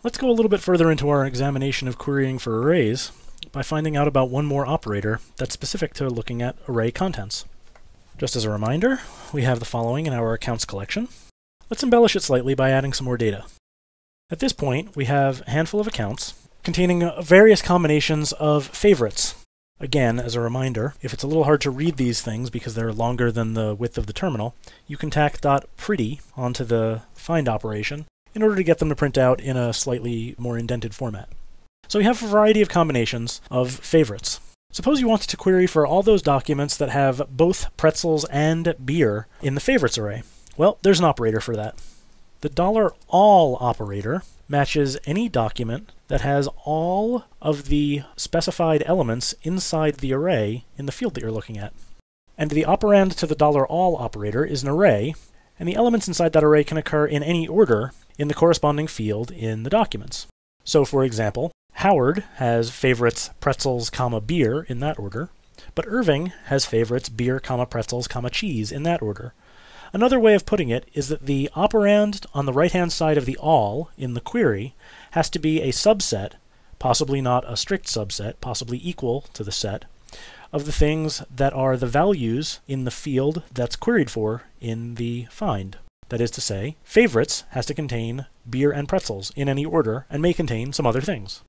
Let's go a little bit further into our examination of querying for arrays by finding out about one more operator that's specific to looking at array contents. Just as a reminder, we have the following in our accounts collection. Let's embellish it slightly by adding some more data. At this point, we have a handful of accounts containing various combinations of favorites. Again, as a reminder, if it's a little hard to read these things because they're longer than the width of the terminal, you can tack .pretty onto the find operation in order to get them to print out in a slightly more indented format. So we have a variety of combinations of favorites. Suppose you wanted to query for all those documents that have both pretzels and beer in the favorites array. Well, there's an operator for that. The $all operator matches any document that has all of the specified elements inside the array in the field that you're looking at. And the operand to the $all operator is an array, and the elements inside that array can occur in any order in the corresponding field in the documents. So, for example, Howard has favorites pretzels, beer in that order, but Irving has favorites beer, pretzels, cheese in that order. Another way of putting it is that the operand on the right-hand side of the all in the query has to be a subset, possibly not a strict subset, possibly equal to the set, of the things that are the values in the field that's queried for in the find. That is to say, favorites has to contain beer and pretzels in any order and may contain some other things.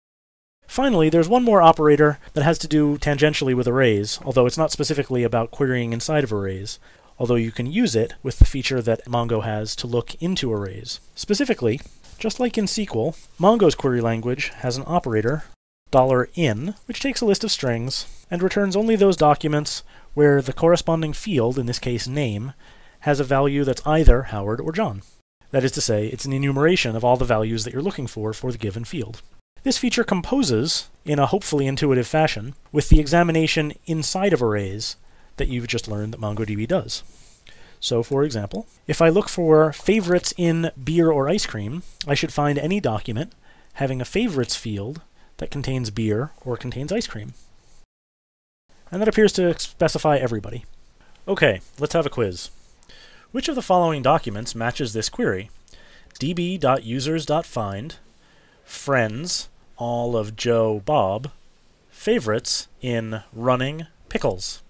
Finally, there's one more operator that has to do tangentially with arrays, although it's not specifically about querying inside of arrays, although you can use it with the feature that Mongo has to look into arrays. Specifically, just like in SQL, Mongo's query language has an operator, $in, which takes a list of strings and returns only those documents where the corresponding field, in this case name, has a value that's either Howard or John. That is to say, it's an enumeration of all the values that you're looking for the given field. This feature composes, in a hopefully intuitive fashion, with the examination inside of arrays that you've just learned that MongoDB does. So, for example, if I look for favorites in beer or ice cream, I should find any document having a favorites field that contains beer or contains ice cream. And that appears to specify everybody. Okay, let's have a quiz. Which of the following documents matches this query? db.users.find, friends, all of Joe, Bob, favorites in running, pickles.